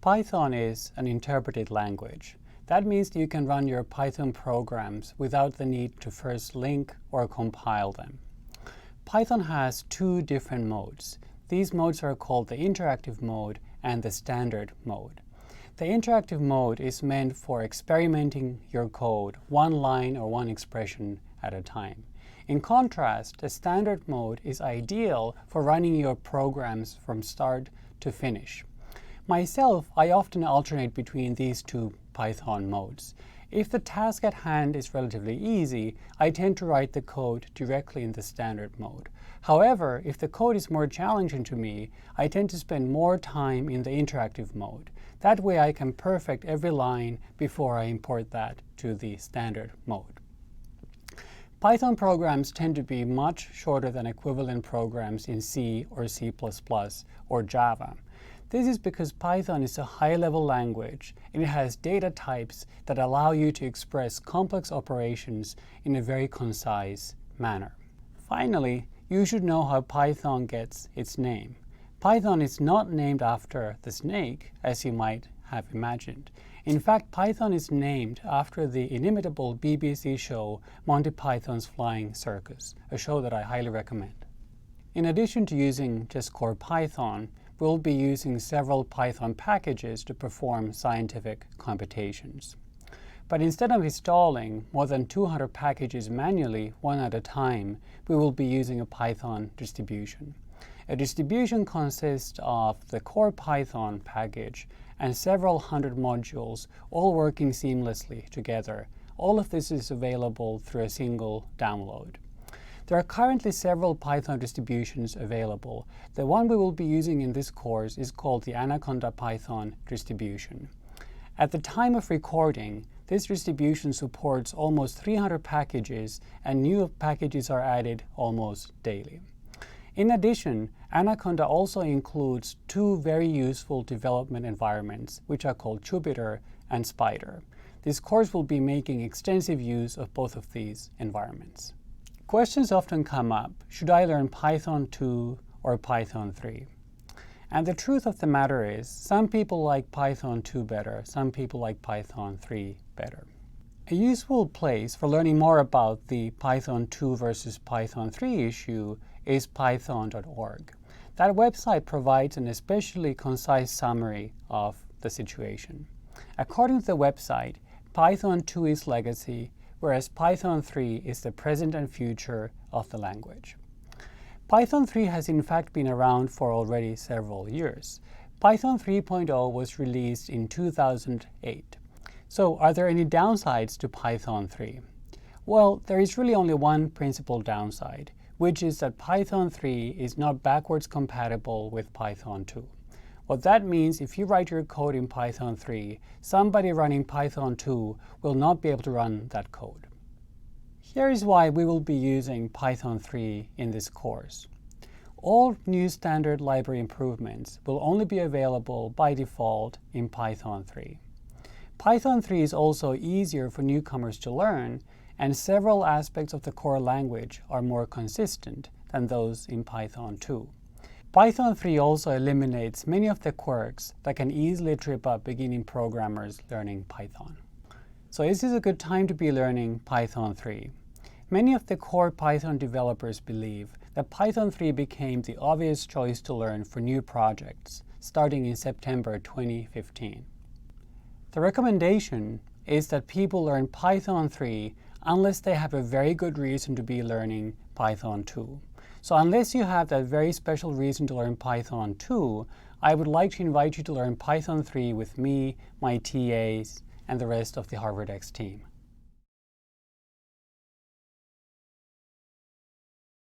Python is an interpreted language. That means you can run your Python programs without the need to first link or compile them. Python has two different modes. These modes are called the interactive mode and the standard mode. The interactive mode is meant for experimenting your code one line or one expression at a time. In contrast, the standard mode is ideal for running your programs from start to finish. Myself, I often alternate between these two Python modes. If the task at hand is relatively easy, I tend to write the code directly in the standard mode. However, if the code is more challenging to me, I tend to spend more time in the interactive mode. That way I can perfect every line before I import that to the standard mode. Python programs tend to be much shorter than equivalent programs in C or C++ or Java. This is because Python is a high-level language and it has data types that allow you to express complex operations in a very concise manner. Finally, you should know how Python gets its name. Python is not named after the snake, as you might have imagined. In fact, Python is named after the inimitable BBC show Monty Python's Flying Circus, a show that I highly recommend. In addition to using just core Python, we'll be using several Python packages to perform scientific computations. But instead of installing more than 200 packages manually, one at a time, we will be using a Python distribution. A distribution consists of the core Python package and several hundred modules, all working seamlessly together. All of this is available through a single download. There are currently several Python distributions available. The one we will be using in this course is called the Anaconda Python distribution. At the time of recording, this distribution supports almost 300 packages, and new packages are added almost daily. In addition, Anaconda also includes two very useful development environments, which are called Jupyter and Spyder. This course will be making extensive use of both of these environments. Questions often come up, should I learn Python 2 or Python 3? And the truth of the matter is, some people like Python 2 better, some people like Python 3 better. A useful place for learning more about the Python 2 versus Python 3 issue is python.org. That website provides an especially concise summary of the situation. According to the website, Python 2 is legacy, whereas Python 3 is the present and future of the language. Python 3 has in fact been around for already several years. Python 3.0 was released in 2008. So are there any downsides to Python 3? Well, there is really only one principal downside, which is that Python 3 is not backwards compatible with Python 2. What that means, if you write your code in Python 3, somebody running Python 2 will not be able to run that code. Here is why we will be using Python 3 in this course. All new standard library improvements will only be available by default in Python 3. Python 3 is also easier for newcomers to learn, and several aspects of the core language are more consistent than those in Python 2. Python 3 also eliminates many of the quirks that can easily trip up beginning programmers learning Python. So is this a good time to be learning Python 3? Many of the core Python developers believe that Python 3 became the obvious choice to learn for new projects, starting in September 2015. The recommendation is that people learn Python 3 unless they have a very good reason to be learning Python 2. So unless you have that very special reason to learn Python 2, I would like to invite you to learn Python 3 with me, my TAs, and the rest of the HarvardX team.